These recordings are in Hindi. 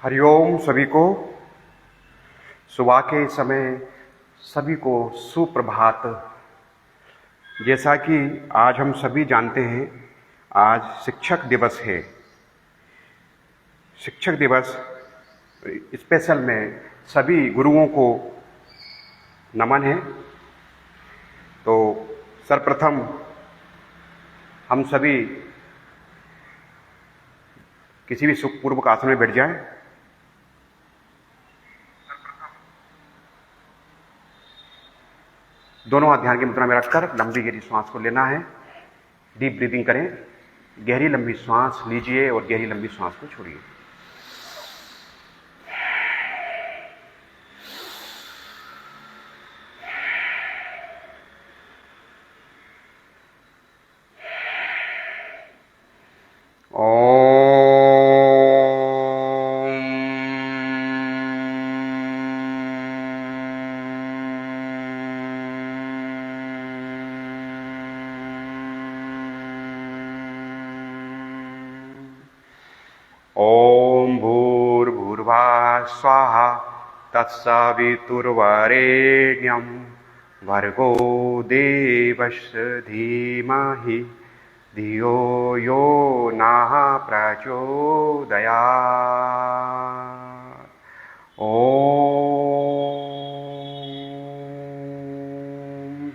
हरिओम सभी को। सुबह के समय सभी को सुप्रभात। जैसा कि आज हम सभी जानते हैं, आज शिक्षक दिवस है। शिक्षक दिवस स्पेशल में सभी गुरुओं को नमन है। तो सर्वप्रथम हम सभी किसी भी सुखपूर्वक आसन में बैठ जाएं। दोनों हाथ ध्यान की मुद्रा में रखकर लंबी गहरी सांस को लेना है। डीप ब्रीदिंग करें। गहरी लंबी सांस लीजिए और गहरी लंबी सांस को छोड़िए। ओम भूर्भुवः स्वाहा तत्सवितुर्वरेण्यं भर्गो देवस्य धीमहि धियो यो नः प्रचोदयात्। ओम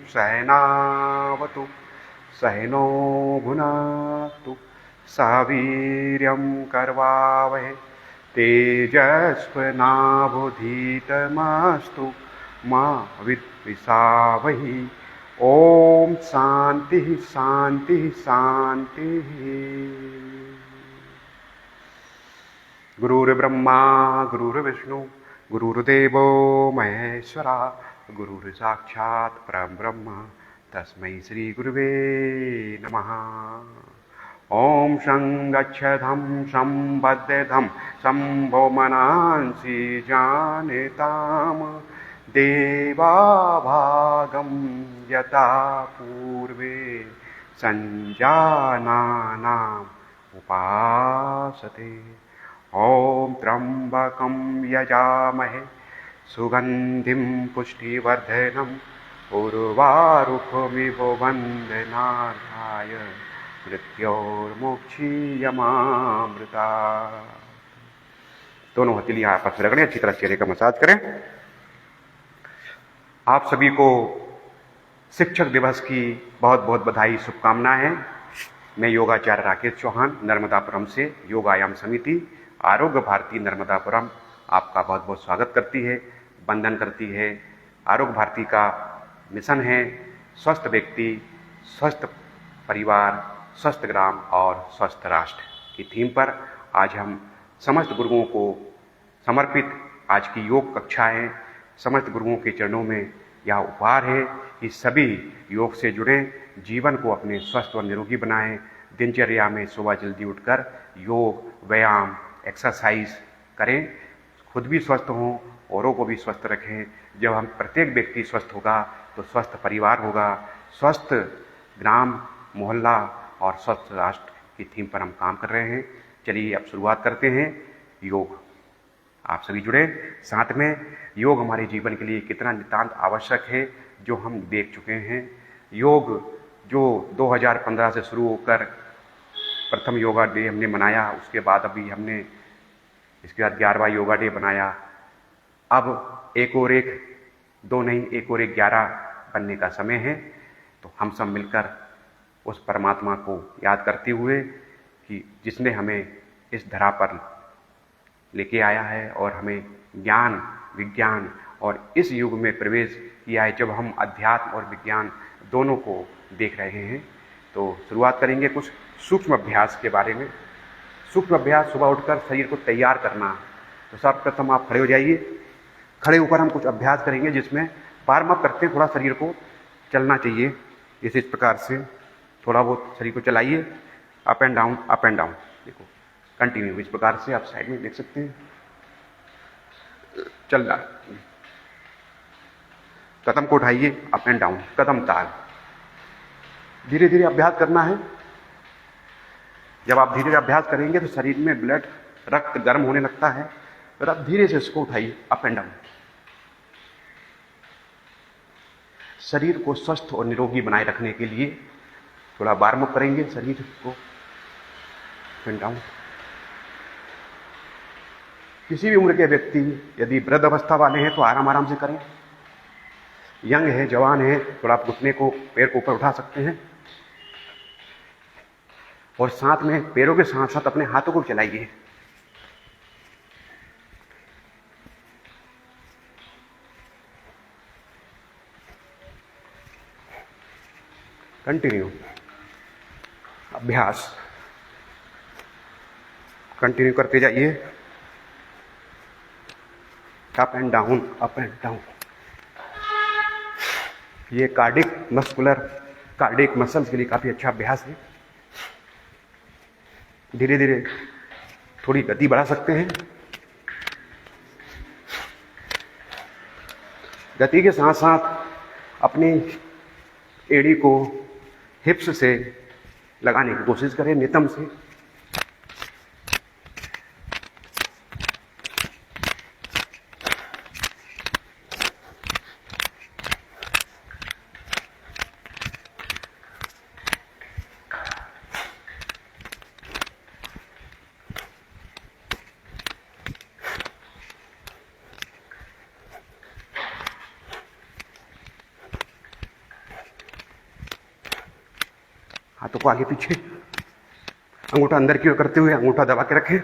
सहनावतु सहनो भुनक्तु सह वीर्यं करवावहै तेजस्विनावधीतमस्तु मा विद्विषावहै। ओम शांति शांति शांति। गुरुर्ब्रह्मा गुरुर्विष्णु गुरुर्देवो महेश्वरा गुरुर्साक्षात् परब्रह्म तस्मै श्री गुरुवे नमः। ओम संगच्छधं संबद्धं शम्भो मनांसि जानीताम देवाभागं यथा पूर्वे संजानानाम् उपासते। ओम त्र्यंबकं यजामहे सुगंधिं पुष्टिवर्धनम् उर्वारुकमिव वन्दनार्थाय मृत्योर्मुक्षीयमामृता। दोनों हथेलियां आपस में रगड़ें। अच्छी तरह चेहरे का मसाज करें। आप सभी को शिक्षक दिवस की बहुत बहुत बधाई शुभकामनाएं। मैं योगाचार्य राकेश चौहान नर्मदापुरम से योग आयाम समिति आरोग्य भारती नर्मदापुरम आपका बहुत बहुत स्वागत करती है, वंदन करती है। आरोग्य भारती का मिशन है स्वस्थ व्यक्ति, स्वस्थ परिवार, स्वस्थ ग्राम और स्वस्थ राष्ट्र की थीम पर आज हम समस्त गुरुओं को समर्पित आज की योग कक्षाएं समस्त गुरुओं के चरणों में यह उपहार है कि सभी योग से जुड़ें, जीवन को अपने स्वस्थ और निरोगी बनाएं। दिनचर्या में सुबह जल्दी उठकर योग, व्यायाम, एक्सरसाइज करें। खुद भी स्वस्थ हों, औरों को भी स्वस्थ रखें। जब हम प्रत्येक व्यक्ति स्वस्थ होगा तो स्वस्थ परिवार होगा, स्वस्थ ग्राम, मोहल्ला और स्वस्थ राष्ट्र की थीम पर हम काम कर रहे हैं। चलिए अब शुरुआत करते हैं। योग आप सभी जुड़े। साथ में योग हमारे जीवन के लिए कितना नितांत आवश्यक है जो हम देख चुके हैं। योग जो 2015 से शुरू होकर प्रथम योगा डे हमने मनाया, उसके बाद अभी हमने इसके बाद 11वां योगा डे बनाया। अब एक और एक, दो नहीं एक और एक 11 बनने का समय है। तो हम सब मिलकर उस परमात्मा को याद करते हुए कि जिसने हमें इस धरा पर लेके आया है और हमें ज्ञान, विज्ञान और इस युग में प्रवेश किया है जब हम अध्यात्म और विज्ञान दोनों को देख रहे हैं। तो शुरुआत करेंगे कुछ सूक्ष्म अभ्यास के बारे में। सूक्ष्म अभ्यास सुबह उठकर शरीर को तैयार करना। तो सर्वप्रथम आप खड़े हो जाइए। खड़े होकर हम कुछ अभ्यास करेंगे जिसमें वार्म अप करते हैं, थोड़ा शरीर को चलना चाहिए। जैसे इस प्रकार से थोड़ा बहुत शरीर को चलाइए, up and down up and down. देखो कंटिन्यू इस प्रकार से आप साइड में देख सकते हैं चल रहा। कदम को उठाइए, अप एंड डाउन, कदम ताल। धीरे धीरे अभ्यास करना है। जब आप धीरे धीरे अभ्यास करेंगे तो शरीर में ब्लड, रक्त गर्म होने लगता है और अब धीरे से इसको उठाइए, अप एंड डाउन। शरीर को स्वस्थ और निरोगी बनाए रखने के लिए थोड़ा वार्म अप करेंगे शरीर को, अप एंड डाउन। किसी भी उम्र के व्यक्ति यदि वृद्ध अवस्था वाले हैं तो आराम आराम से करें। यंग है, जवान है, थोड़ा आप घुटने को, पैर को ऊपर उठा सकते हैं और साथ में पैरों के साथ साथ अपने हाथों को चलाइए। कंटिन्यू अभ्यास कंटिन्यू करते जाइए, up and down, up and down. ये कार्डिक मसल्स के लिए काफी अच्छा अभ्यास है। धीरे धीरे थोड़ी गति बढ़ा सकते हैं। गति के साथ साथ अपनी एड़ी को हिप्स से लगाने की कोशिश करें, नितंब से। हाथों को आगे पीछे, अंगूठा अंदर की ओर करते हुए अंगूठा दबा के रखें।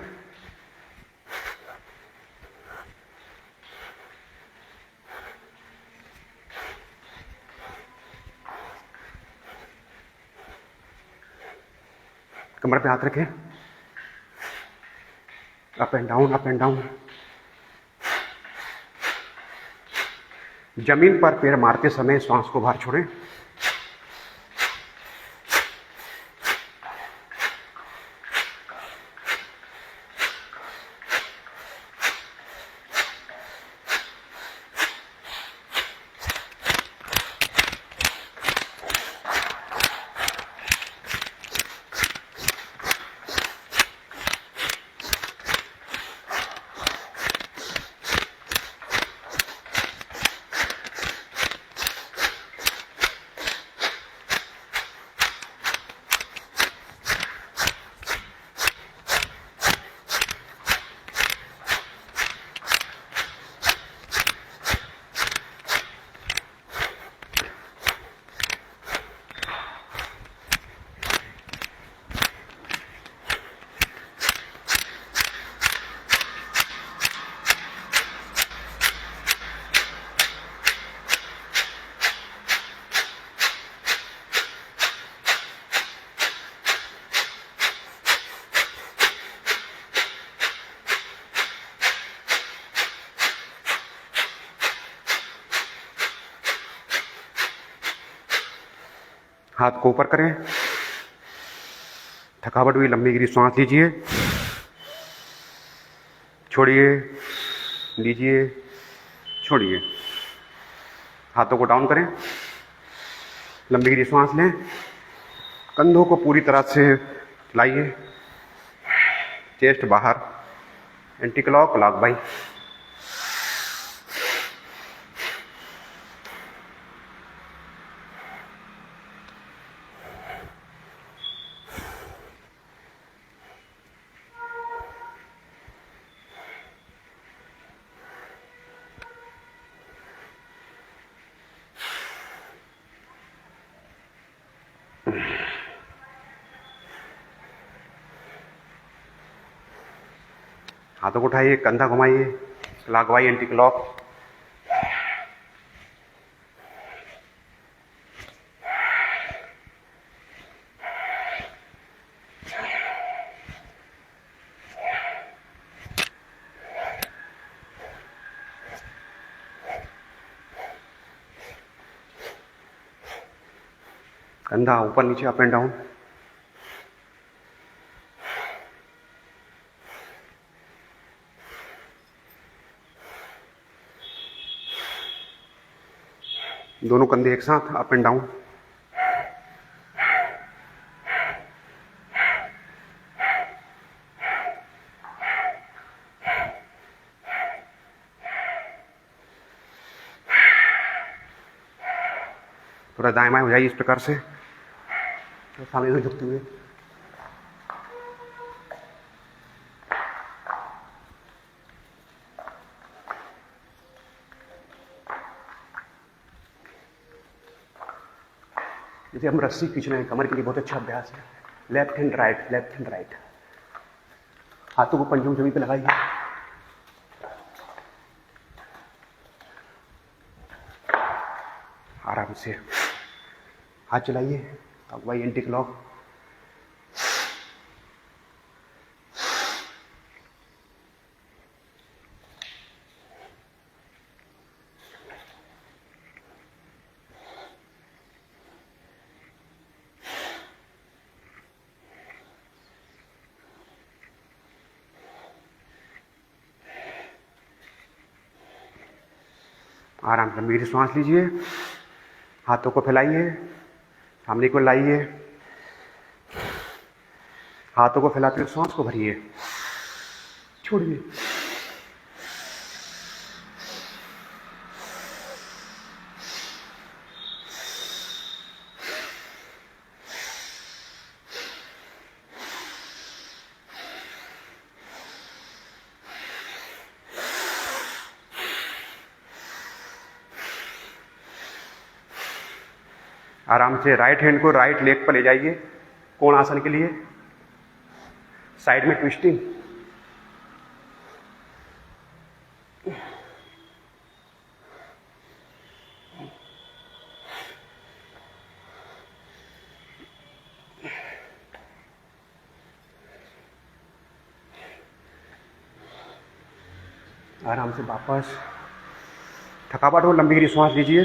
कमर पे हाथ रखें, up and down, up and down. जमीन पर पैर मारते समय श्वास को बाहर छोड़ें। हाथ को ऊपर करें, थकावट हुई लंबी गहरी सांस लीजिए, छोड़िए, लीजिए, छोड़िए। हाथों को डाउन करें, लंबी गहरी सांस लें, कंधों को पूरी तरह से लाइए, चेस्ट बाहर, एंटी क्लॉक वाइज। हाथों को उठाइए, कंधा घुमाइए, क्लॉकवाइज, एंटी क्लॉक। कंधा ऊपर नीचे, अप एंड डाउन। दोनों कंधे एक साथ, अप एंड डाउन। थोड़ा दाएं बाएं हो जाइए इस प्रकार से, तो सामने हुए झुकते हुए। जैसे हम रस्सी खींच रहे हैं, कमर के लिए बहुत अच्छा अभ्यास है। Left hand right, left hand right. हाथों को पंजों जमीन पे लगाइए। आराम से हाथ चलाइए, अगुवाई एंटी क्लॉक। आराम से गंभीर श्वास लीजिए, हाथों को फैलाइए, सामने को लाइए, हाथों को फैलाते हुए श्वास को भरिए, छोड़िए। आराम से राइट हैंड को राइट लेग पर ले जाइए, कोण आसन के लिए, साइड में ट्विस्टिंग। आराम से वापस थकावट हो, लंबी गहरी सांस लीजिए।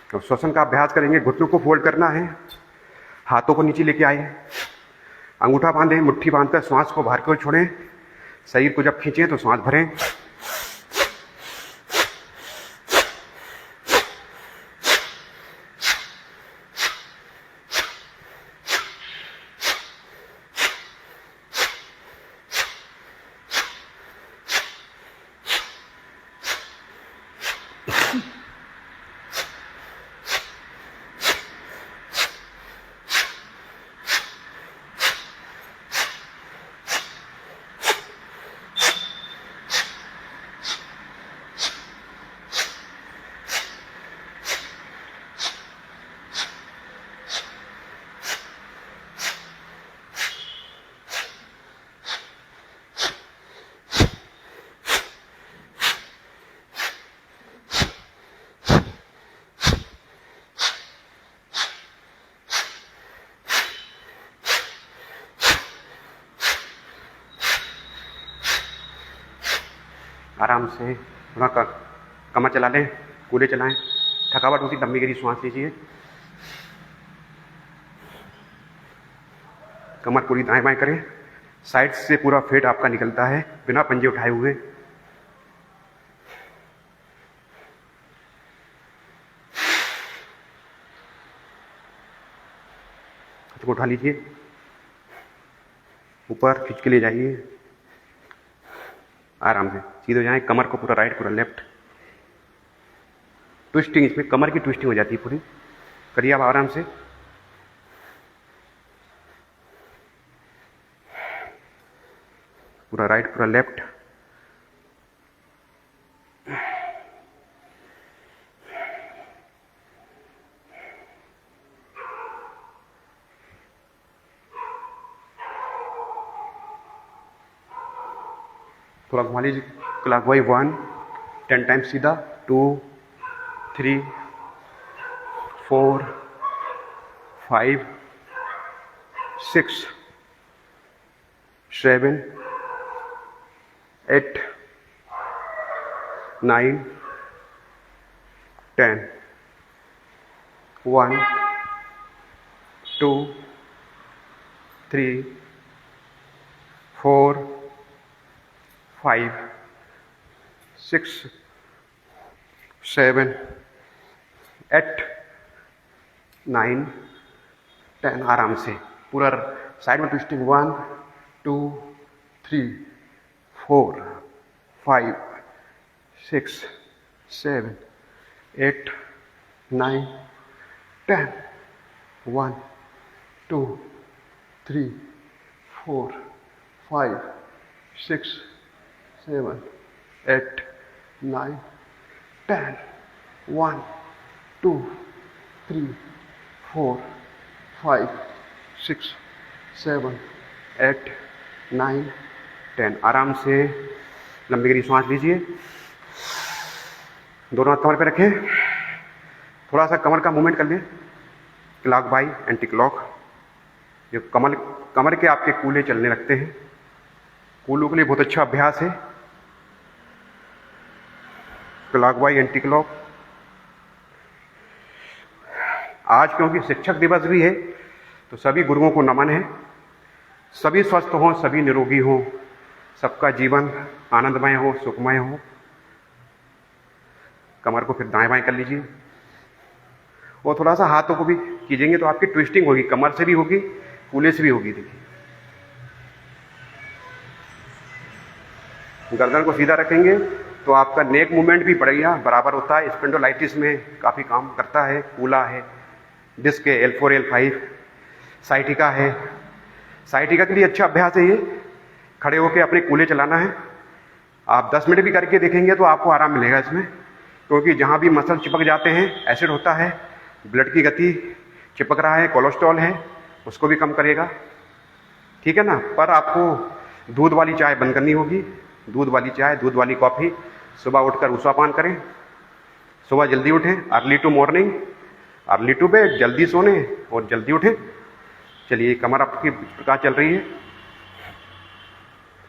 तो श्वसन का अभ्यास करेंगे। घुटनों को फोल्ड करना है, हाथों को नीचे लेके आए, अंगूठा बांधें, मुट्ठी बांधकर श्वास को बाहर की ओर छोड़ें। शरीर को जब खींचें तो श्वास भरें। आराम से थोड़ा कमर चला लें, कूल्हे चलाएं। थकावट होती लंबी गहरी सांस लीजिए। कमर पूरी दाएं बाएं करें, साइड से पूरा फेट आपका निकलता है बिना पंजे उठाए हुए। हाथ को उठा लीजिए, ऊपर खींच के ले जाइए। आराम से सीधे जाएं, कमर को पूरा राइट पूरा लेफ्ट। ट्विस्टिंग, इसमें कमर की ट्विस्टिंग हो जाती है पूरी। करिए आप आराम से। पूरा राइट पूरा लेफ्ट। थोड़ा घुमा लीजिए क्लॉकवाइज 1 10 टाइम्स सीधा, 2 3 4 5 6 7 8 9 10 1 2 3 4 5 6 7 8 9 10 आराम से पूरा साइड में ट्विस्टिंग 1 2 3 4 5 6 7 8 9 10 1 2 3 4 5 6 7 8 9 10 1 2 3 4 5 6 7 8 9 10 आराम से लंबी गहरी सांस लीजिए। दोनों हाथ कमर पे रखें। थोड़ा सा कमर का मूवमेंट कर लें, क्लॉक बाई एंटी क्लॉक। ये कमर के आपके कूल्हे चलने लगते हैं। कूलों के लिए बहुत अच्छा अभ्यास है। Clock by anti clock. आज क्योंकि शिक्षक दिवस भी है तो सभी गुरुओं को नमन है। सभी स्वस्थ हों, सभी निरोगी हों, सबका जीवन आनंदमय हो, सुखमय हो। कमर को फिर दाएं बाएं कर लीजिए और थोड़ा सा हाथों को भी कीजिएंगे तो आपकी ट्विस्टिंग होगी, कमर से भी होगी, कूल्हे से भी होगी। देखिए, गर्दन को सीधा रखेंगे तो आपका नेक मूवमेंट भी बढ़िया बराबर होता है। स्पेंडोलाइटिस में काफी काम करता है। कूला है, डिस्क है, L4 L5, साइटिका है। साइटिका के लिए अच्छा अभ्यास है ये। खड़े होकर अपने कूल्हे चलाना है। आप 10 मिनट भी करके देखेंगे तो आपको आराम मिलेगा इसमें, क्योंकि जहां भी मसल चिपक जाते हैं, एसिड होता है, ब्लड की गति चिपक रहा है, कोलेस्ट्रॉल है, उसको भी कम करेगा। ठीक है ना। पर आपको दूध वाली चाय बंद करनी होगी। दूध वाली चाय, दूध वाली कॉफी। सुबह उठकर ऊषा पान करें। सुबह जल्दी उठें, early to morning, early to bed, जल्दी सोने और जल्दी उठें। चलिए, कमर आपकी प्रकार चल रही है,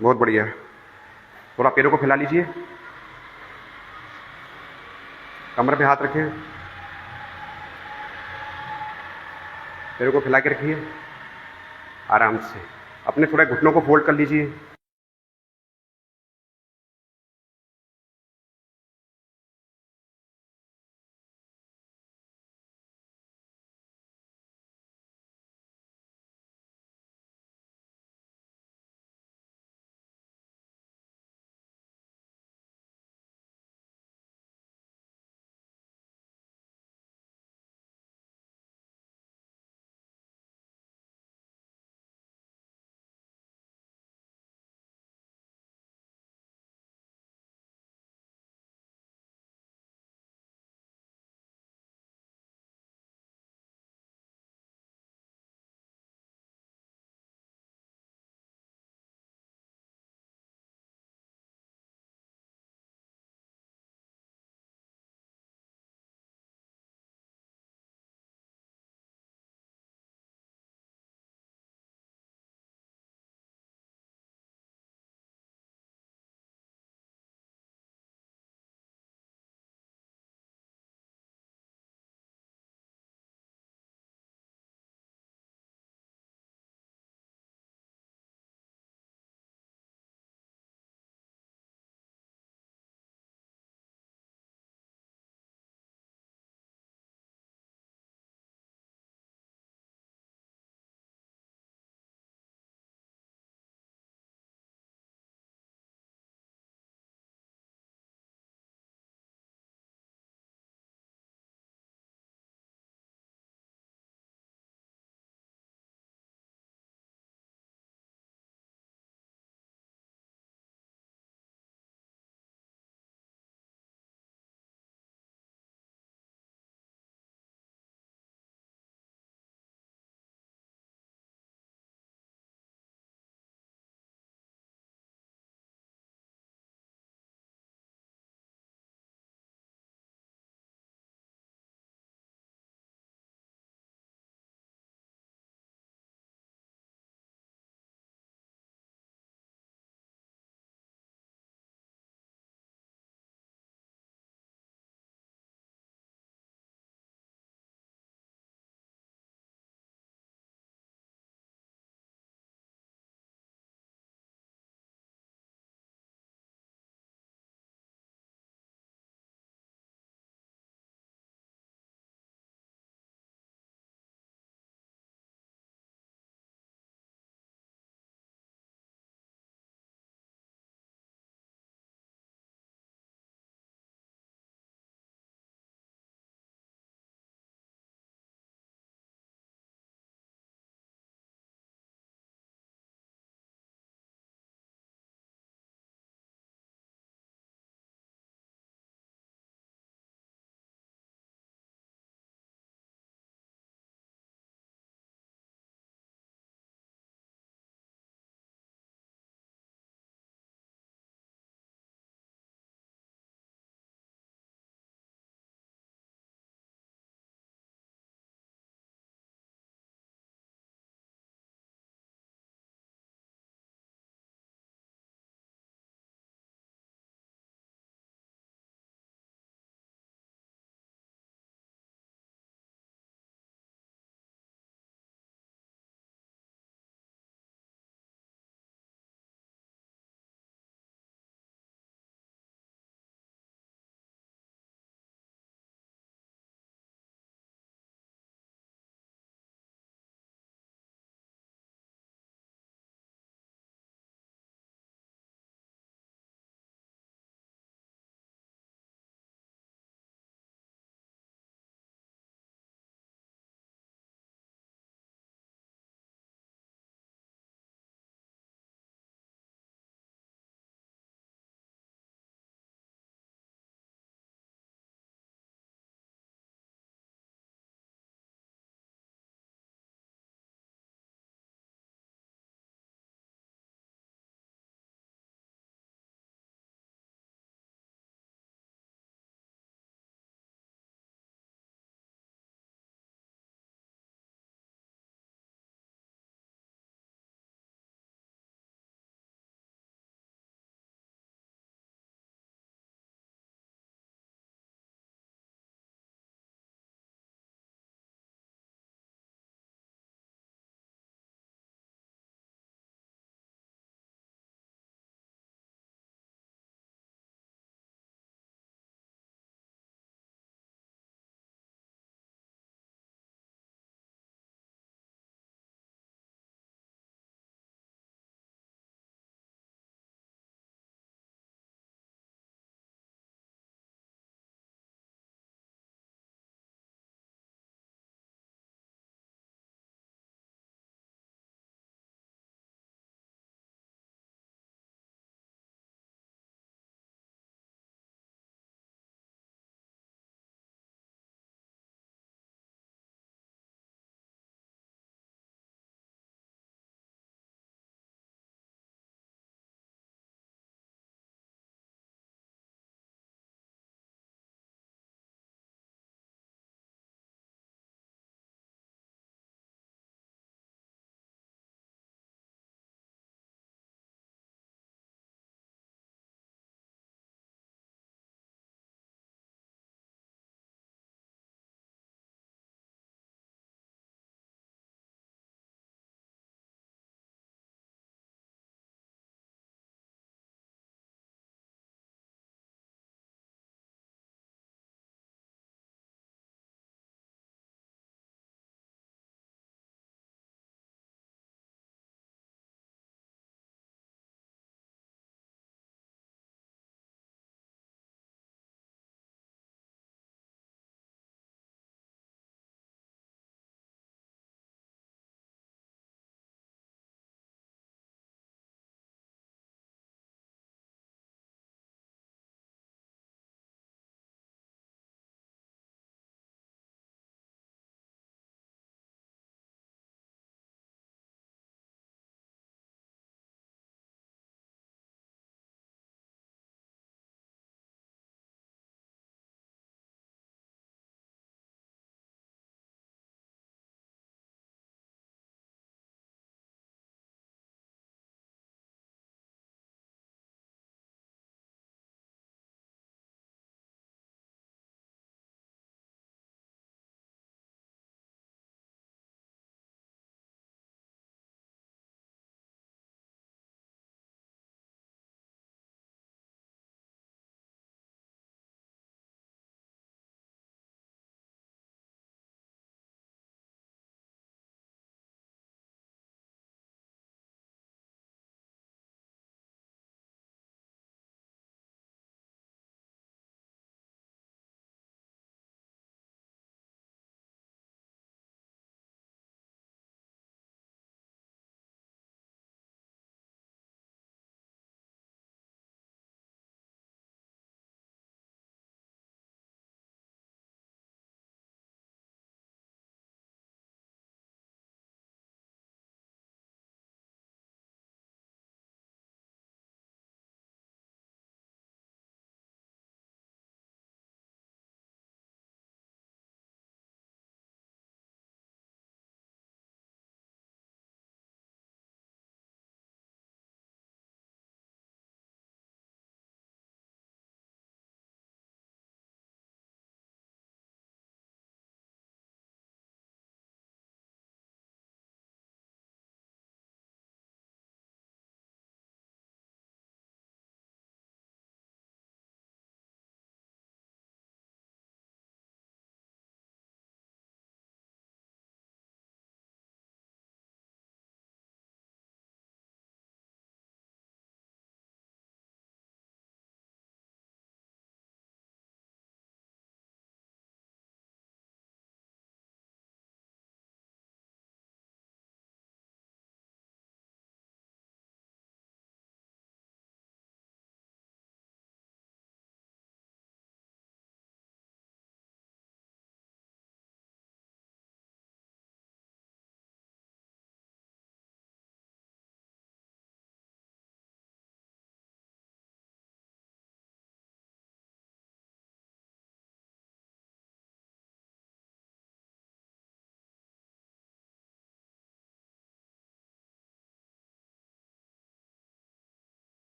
बहुत बढ़िया। थोड़ा पैरों को फैला लीजिए, कमर पे हाथ रखें, पैरों को फैला के रखिए आराम से। अपने थोड़े घुटनों को फोल्ड कर लीजिए।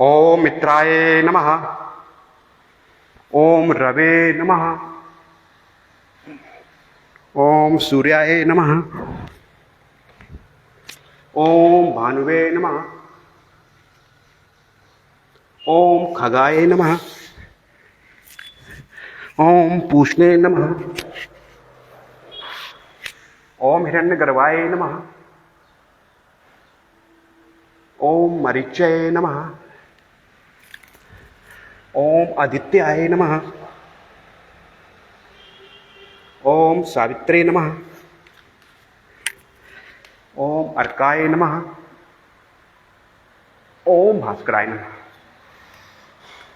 ओम मित्राय नमः। ओम रवे नमः। ओम सूर्याय नमः। ओम भानुवे नमः। ओम खगाय नमः। ओम पूष्णे नमः। ओम हिरण्यगर्भाय नमः। ओम मरीचय नमः। ओम आदित्याय नमः। ओम सावित्रे नमः। ओम अर्काय नमः। ओम भास्कराय नमः।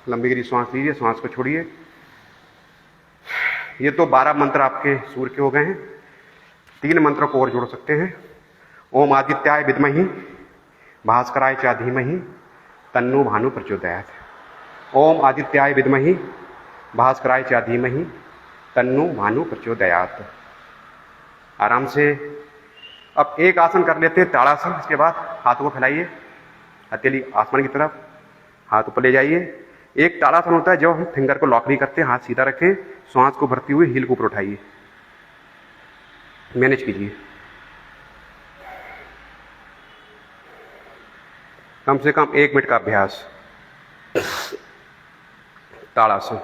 लंबी गहरी श्वास लीजिए, श्वास को छोड़िए। ये तो 12 मंत्र आपके सूर्य के हो गए हैं। 3 मंत्रों को और जोड़ सकते हैं। ओम आदित्याय विद्महि भास्कराय च धीमहि तन्नो भानु प्रचोदयात्। ओम आदित्याय विद्महि भास्कराय च धीमहि तन्नो भानु प्रचोदयात्। आराम से अब एक आसन कर लेते हैं, ताड़ासन। इसके बाद हाथों को फैलाइए हथेली आसमान की तरफ, हाथ ऊपर ले जाइए। एक ताड़ासन होता है जब हम फिंगर को लॉक नहीं करते, हाथ सीधा रखें, श्वास को भरते हुए हील को ऊपर उठाइए, मैनेज कीजिए। कम से कम 1 मिनट का अभ्यास, ताड़ासन।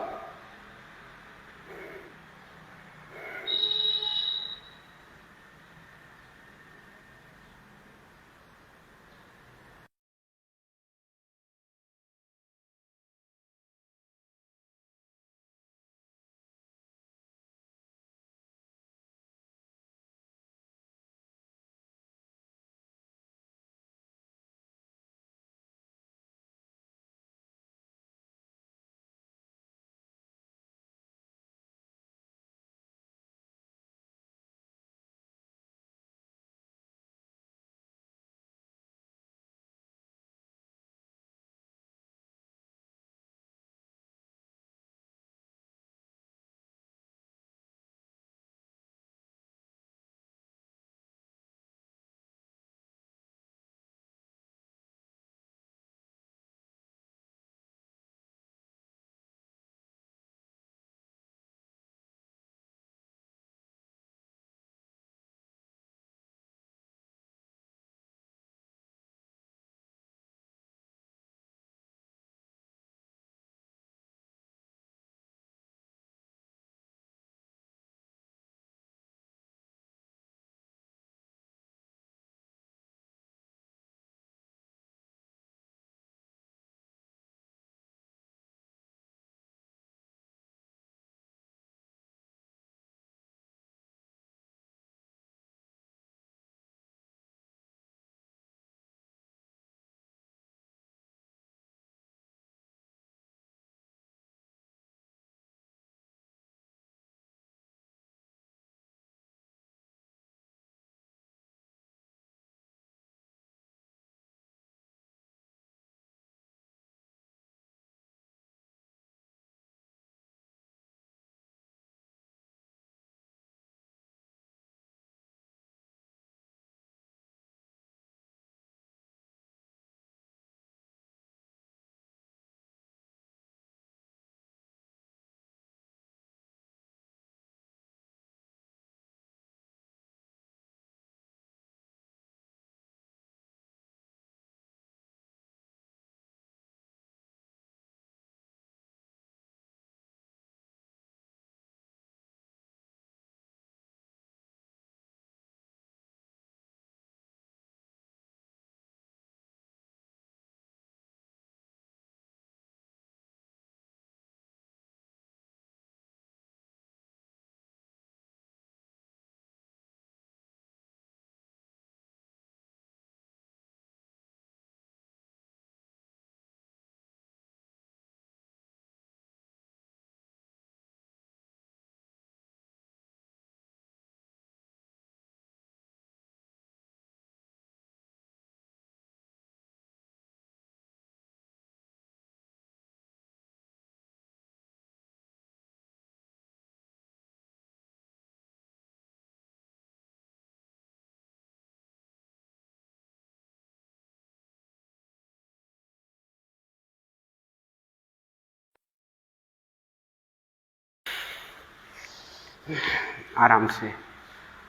आराम से।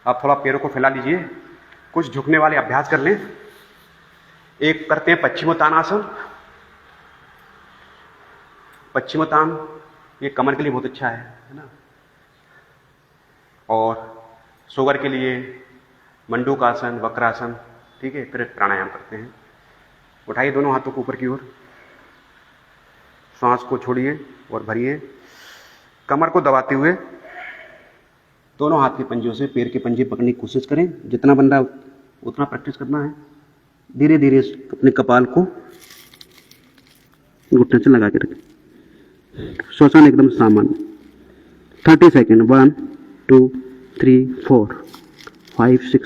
अब थोड़ा पैरों को फैला लीजिए, कुछ झुकने वाले अभ्यास कर लें। एक करते हैं पश्चिमोत्तानासन। पश्चिमोत्तान ये कमर के लिए बहुत अच्छा है ना। और शुगर के लिए मंडूकासन, वक्रासन, ठीक है। फिर प्राणायाम करते हैं। उठाइए दोनों हाथों को ऊपर की ओर, सांस को छोड़िए और भरिए। कमर को दबाते हुए दोनों हाथ के पंजों से पैर के पंजे पकड़ने की कोशिश करें। जितना बन रहा है उतना प्रैक्टिस करना है। धीरे धीरे अपने कपाल को घुटने से लगा के रखें। श्वसन एकदम सामान्य। 30 सेकेंड। 1 2 3 4 5 6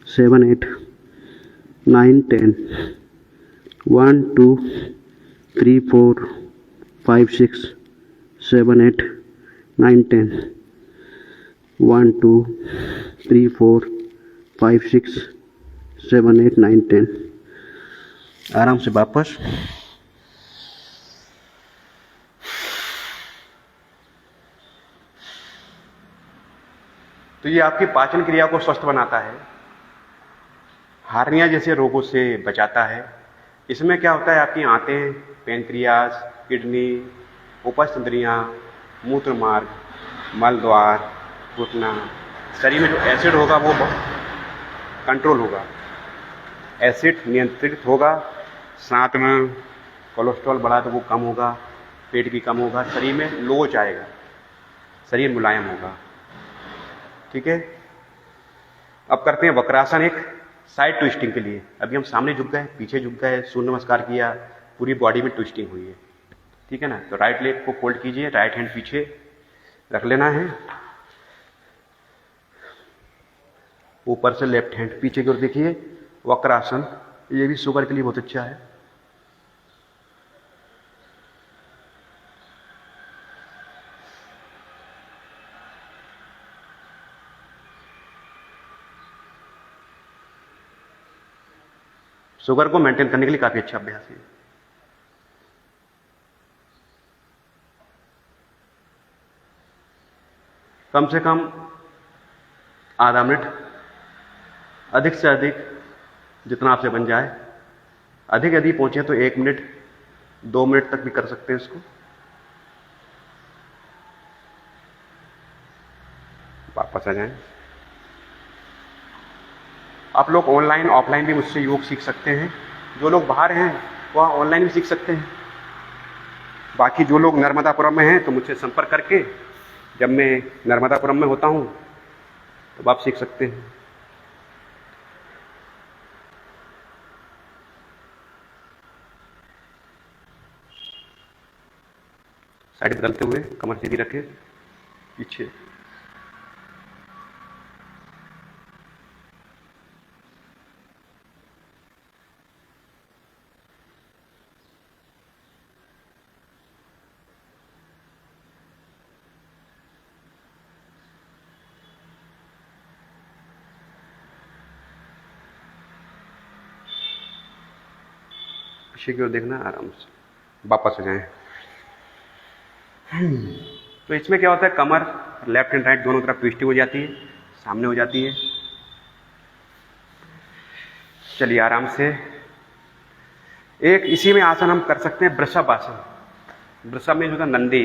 7 8 9 10 1 2 3 4 5 6 7 8 9 10 1 2 3 4 5 6 7 8 9 10। आराम से वापस। तो ये आपकी पाचन क्रिया को स्वस्थ बनाता है, हार्निया जैसे रोगों से बचाता है। इसमें क्या होता है, आपकी आंतें, पैंक्रियाज, किडनी, उपस्थ इंद्रियां, मूत्र मार्ग, मल द्वार, घुटना, शरीर में जो एसिड होगा वो कंट्रोल होगा, एसिड नियंत्रित होगा। साथ में कोलेस्ट्रॉल बढ़ा तो वो कम होगा, पेट भी कम होगा, शरीर में लोच आएगा, शरीर मुलायम होगा, ठीक है। अब करते हैं वक्रासन, एक साइड ट्विस्टिंग के लिए। अभी हम सामने झुक गए, पीछे झुक गए, सूर्य नमस्कार किया, पूरी बॉडी में ट्विस्टिंग हुई है, ठीक है ना। तो राइट लेग को फोल्ड कीजिए, राइट हैंड पीछे रख लेना है, ऊपर से लेफ्ट हैंड पीछे की ओर देखिए। वक्रासन ये भी शुगर के लिए बहुत अच्छा है। शुगर को मेंटेन करने के लिए काफी अच्छा अभ्यास है। कम से कम आधा मिनट, अधिक से अधिक जितना आपसे बन जाए। अधिक यदि पहुंचे तो 1 मिनट 2 मिनट तक भी कर सकते हैं इसको। वापस आ जाएं। आप लोग ऑनलाइन ऑफलाइन भी मुझसे योग सीख सकते हैं। जो लोग बाहर हैं वह ऑनलाइन भी सीख सकते हैं। बाकी जो लोग नर्मदापुरम में हैं तो मुझसे संपर्क करके, जब मैं नर्मदापुरम में होता हूं तब आप सीख सकते हैं। साइड बदलते हुए कमर सीधी रखें, पीछे। पीछे की ओर देखना, आराम से वापस हो जाएं। तो इसमें क्या होता है, कमर लेफ्ट एंड राइट दोनों तरफ ट्विस्टिंग हो जाती है, सामने हो जाती है। चलिए आराम से। एक इसी में आसन हम कर सकते हैं, वृषभ आसन। वृषभ में जो था नंदी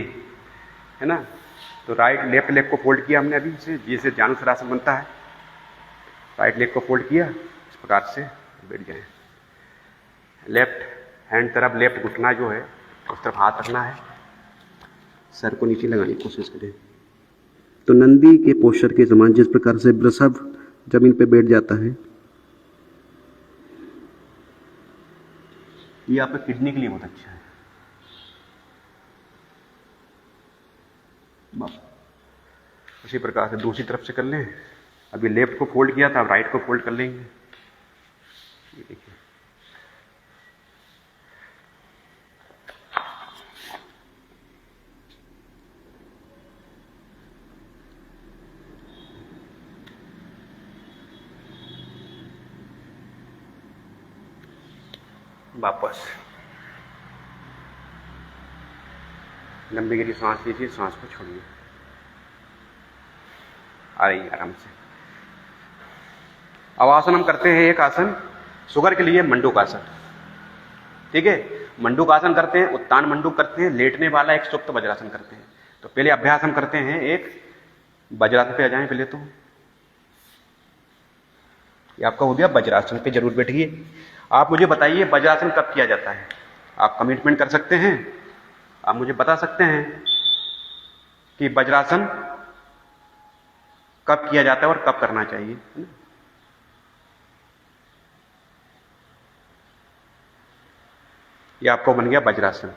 है ना। तो राइट लेफ्ट लेग को फोल्ड किया हमने अभी से, जैसे जानुसरासन बनता है। राइट लेग को फोल्ड किया, इस प्रकार से बैठ जाए। लेफ्ट हैंड तरफ लेफ्ट घुटना जो है उस तरफ हाथ रखना है, सर को नीचे लगाने की कोशिश करें। तो नंदी के पोस्चर के समान जिस प्रकार से वृषभ जमीन पे बैठ जाता है, ये आपके किडनी के लिए बहुत अच्छा है। उसी प्रकार से दूसरी तरफ से कर लें। अभी लेफ्ट को फोल्ड किया था, अब राइट को फोल्ड कर लेंगे। ये देखिए, वापस लंबी गहरी सांस लीजिए, सांस को छोड़िए। आ रही है आराम से। अब आसन हम करते हैं एक आसन शुगर के लिए, मंडूक आसन। ठीक है, मंडूक आसन करते हैं, उत्तान मंडूक करते हैं, लेटने वाला एक सुप्त वज्रासन करते हैं। तो पहले अभ्यास हम करते हैं एक वज्रासन पे आ जाएं पहले तो। ये आपका हो गया वज्रासन पे, जरूर बैठिए। आप मुझे बताइए वज्रासन कब किया जाता है? आप कमिटमेंट कर सकते हैं, आप मुझे बता सकते हैं कि वज्रासन कब किया जाता है और कब करना चाहिए? ये आपको बन गया वज्रासन।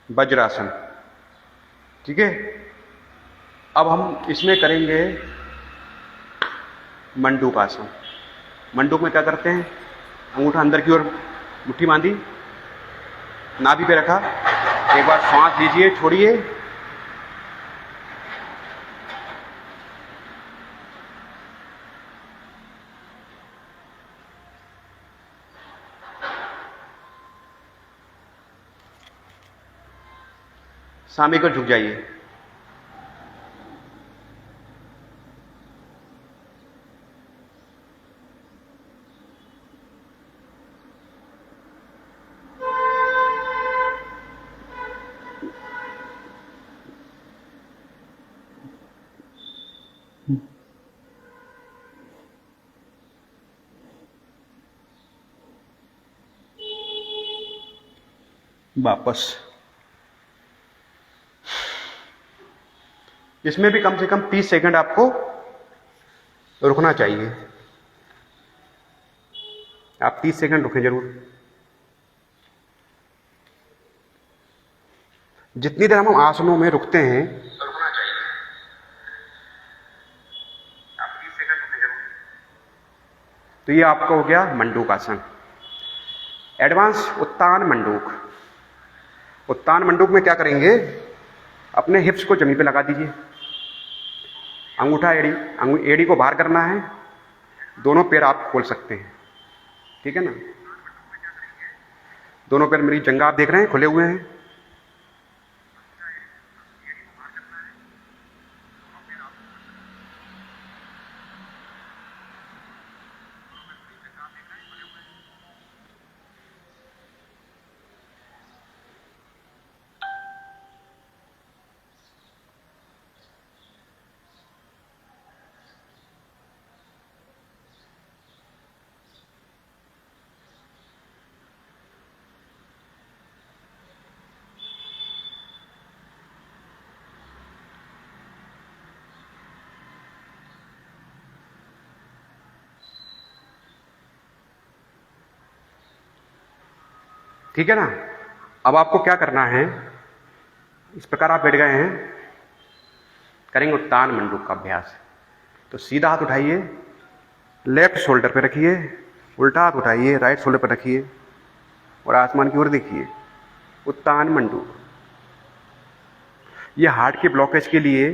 वज्रासन, ठीक है। अब हम इसमें करेंगे मंडूक आसन। मंडूक में क्या करते हैं? अंगूठा अंदर की ओर मुट्ठी बांधी, नाभि पे रखा, एक बार सांस लीजिए, छोड़िए, सामने को झुक जाइए। वापस। इसमें भी कम से कम 30 सेकंड आपको रुकना चाहिए। आप 30 सेकंड रुकें जरूर। जितनी देर हम आसनों में रुकते हैं रुकना चाहिए। आप 30 सेकंड रुकें जरूर। तो ये आपका हो गया मंडूक आसन। एडवांस उत्तान मंडूक। उत्तान मंडूक में क्या करेंगे? अपने हिप्स को जमीन पे लगा दीजिए, अंगूठा एड़ी को बाहर करना है, दोनों पैर आप खोल सकते हैं, ठीक है ना। दोनों पैर मेरी जंघा आप देख रहे हैं खुले हुए हैं। ठीक है ना। अब आपको क्या करना है? इस प्रकार आप बैठ गए हैं, करेंगे उत्तान मंडूक का अभ्यास। तो सीधा हाथ उठाइए, लेफ्ट शोल्डर पे रखिए, उल्टा हाथ उठाइए, राइट शोल्डर पे रखिए और आसमान की ओर देखिए। उत्तान मंडूक। ये हार्ट के ब्लॉकेज के लिए,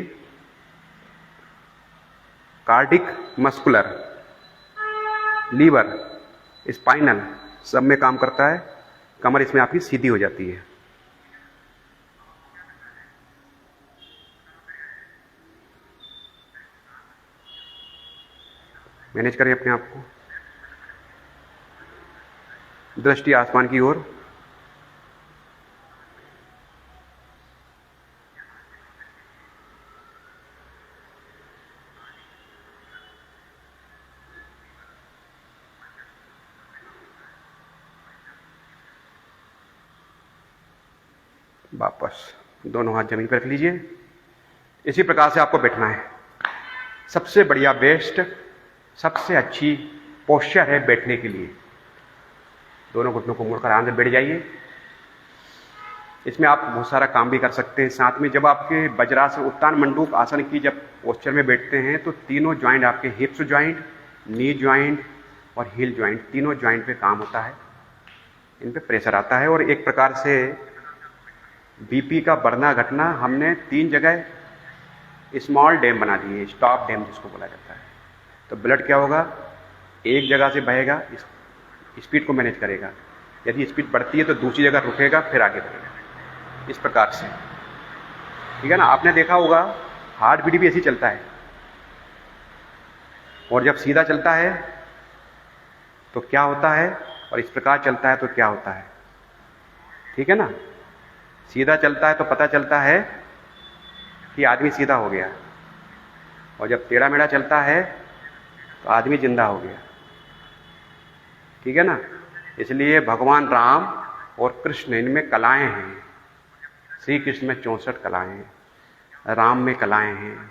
कार्डिक, मस्कुलर, लीवर, स्पाइनल सब में काम करता है। कमर इसमें आपकी सीधी हो जाती है। मैनेज करें अपने आप को, दृष्टि आसमान की ओर। वापस दोनों हाथ जमीन पर रख लीजिए। इसी प्रकार से आपको बैठना है। सबसे बढ़िया, बेस्ट, सबसे अच्छी पोस्चर है बैठने के लिए। दोनों घुटनों को मोड़कर आराम से बैठ जाइए। इसमें आप बहुत सारा काम भी कर सकते हैं। साथ में जब आपके वज्रासन, उत्तान मंडूक आसन की जब पोस्चर में बैठते हैं तो तीनों ज्वाइंट, आपके हिप्स ज्वाइंट, नी ज्वाइंट और हील ज्वाइंट, तीनों ज्वाइंट पे काम होता है। इन पे प्रेशर आता है और एक प्रकार से बीपी का बढ़ना घटना हमने 3 जगह स्मॉल डैम बना दिए, स्टॉप डैम जिसको बोला जाता है। तो ब्लड क्या होगा, एक जगह से बहेगा, स्पीड को मैनेज करेगा, यदि स्पीड बढ़ती है तो दूसरी जगह रुकेगा, फिर आगे बढ़ेगा, इस प्रकार से। ठीक है ना। आपने देखा होगा हार्ट बीट भी ऐसे चलता है, और जब सीधा चलता है तो क्या होता है, और इस प्रकार चलता है तो क्या होता है। ठीक है ना। सीधा चलता है तो पता चलता है कि आदमी सीधा हो गया, और जब टेढ़ा मेढ़ा चलता है तो आदमी जिंदा हो गया। ठीक है ना। इसलिए भगवान राम और कृष्ण, इनमें कलाएं हैं। श्री कृष्ण में 64 कलाएं हैं, राम में कलाएं हैं।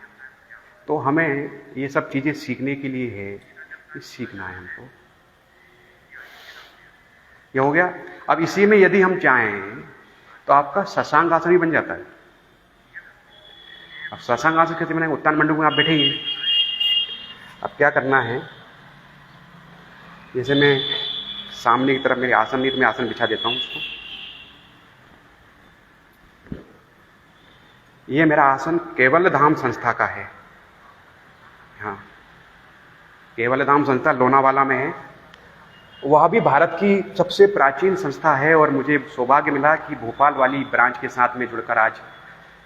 तो हमें ये सब चीजें सीखने के लिए है, ये सीखना है हमको। ये हो गया। अब इसी में यदि हम चाहें तो आपका शशांक आसन भी बन जाता है। अब शशांक आसन कैसे बनाएंगे, उत्तान मंडप में आप बैठेंगे। अब क्या करना है, जैसे मैं सामने की तरफ मेरे आसन नहीं, तो मैं आसन बिछा देता हूं उसको। ये मेरा आसन केवल धाम संस्था का है। हाँ, केवल धाम संस्था लोनावाला में है। वह भी भारत की सबसे प्राचीन संस्था है, और मुझे सौभाग्य मिला कि भोपाल वाली ब्रांच के साथ में जुड़कर आज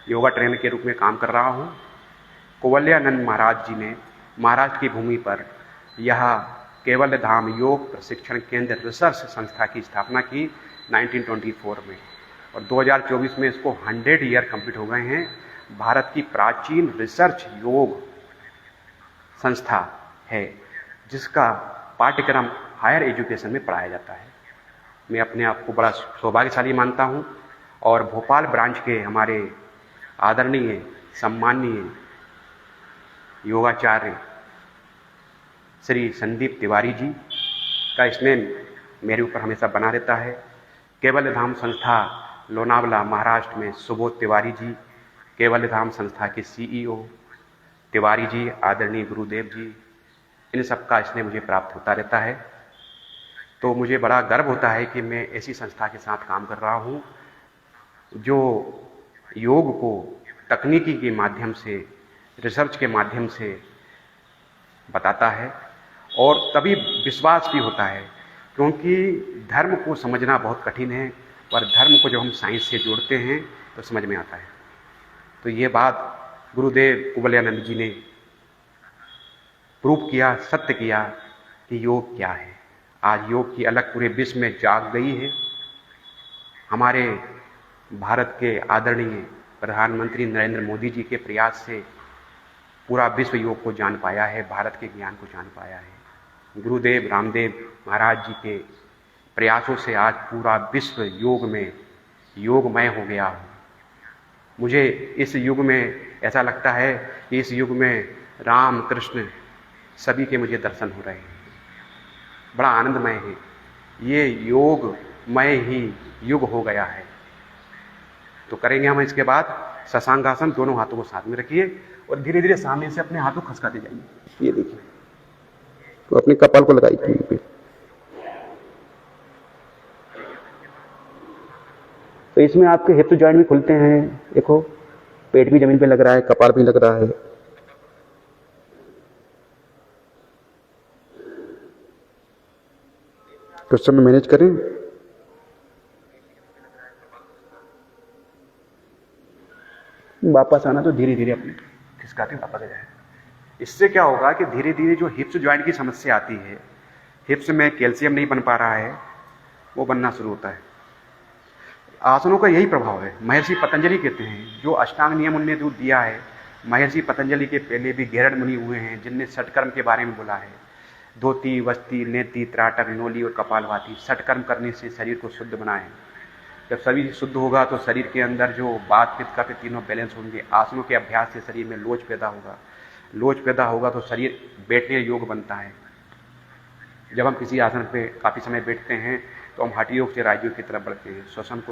योगा ट्रेनर के रूप में काम कर रहा हूँ। कुवलयानंद महाराज जी ने महाराष्ट्र की भूमि पर यह केवल धाम योग प्रशिक्षण केंद्र रिसर्च संस्था की स्थापना की 1924 में, और 2024 में इसको 100 ईयर कंप्लीट हो गए हैं। भारत की प्राचीन रिसर्च योग संस्था है, जिसका पाठ्यक्रम हायर एजुकेशन में पढ़ाया जाता है। मैं अपने आप को बड़ा सौभाग्यशाली मानता हूं, और भोपाल ब्रांच के हमारे आदरणीय सम्माननीय योगाचार्य श्री संदीप तिवारी जी का स्नेह मेरे ऊपर हमेशा बना रहता है। केवल धाम संस्था लोनावला महाराष्ट्र में सुबोध तिवारी जी, केवल धाम संस्था के CEO तिवारी जी, आदरणीय गुरुदेव जी, इन सब का स्नेह मुझे प्राप्त होता रहता है। तो मुझे बड़ा गर्व होता है कि मैं ऐसी संस्था के साथ काम कर रहा हूँ जो योग को तकनीकी के माध्यम से, रिसर्च के माध्यम से बताता है, और तभी विश्वास भी होता है। क्योंकि धर्म को समझना बहुत कठिन है, पर धर्म को जब हम साइंस से जोड़ते हैं तो समझ में आता है। तो ये बात गुरुदेव कुवलयानंद जी ने प्रूव किया, सत्य किया कि योग क्या है। आज योग की अलग पूरे विश्व में जाग गई है। हमारे भारत के आदरणीय प्रधानमंत्री नरेंद्र मोदी जी के प्रयास से पूरा विश्व योग को जान पाया है, भारत के ज्ञान को जान पाया है। गुरुदेव रामदेव महाराज जी के प्रयासों से आज पूरा विश्व योग में योगमय हो गया है। मुझे इस युग में ऐसा लगता है कि इस युग में राम कृष्ण सभी के मुझे दर्शन हो रहे हैं। बड़ा आनंदमय है। ये योगमय ही युग हो गया है। तो करेंगे हम इसके बाद शशांक आसन। दोनों हाथों को साथ में रखिए और धीरे धीरे सामने से अपने हाथों खसकाते जाइए। ये देखिए, तो अपने कपाल को लगाइए। तो इसमें आपके हिप जॉइंट भी खुलते हैं। देखो, पेट भी जमीन पे लग रहा है, कपाल भी लग रहा है। कुछ समय मैनेज करें। वापस आना तो धीरे धीरे अपने खिसकाते वापस आ जाए। इससे क्या होगा कि धीरे धीरे जो हिप्स जॉइंट की समस्या आती है, हिप्स में कैल्शियम नहीं बन पा रहा है, वो बनना शुरू होता है। आसनों का यही प्रभाव है। महर्षि पतंजलि कहते हैं, जो अष्टांग नियम उन्होंने जो दिया है, महर्षि पतंजलि के पहले भी गैरड मुनि हुए हैं जिनने षटकर्म के बारे में बोला है। धोती, वस्ती, नेति, त्राटक, नोली और कपालभाति, षटकर्म करने से शरीर को शुद्ध बनाए। जब शरीर शुद्ध होगा तो शरीर के अंदर जो बात पित्त का तीनों बैलेंस होंगे। आसनों के अभ्यास से शरीर में लोच पैदा होगा। लोच पैदा होगा तो शरीर बैठने योग्य बनता है। जब हम किसी आसन पे काफी समय बैठते हैं तो हम हठ योग से राजयोग की तरफ बढ़ते हैं। श्वसन को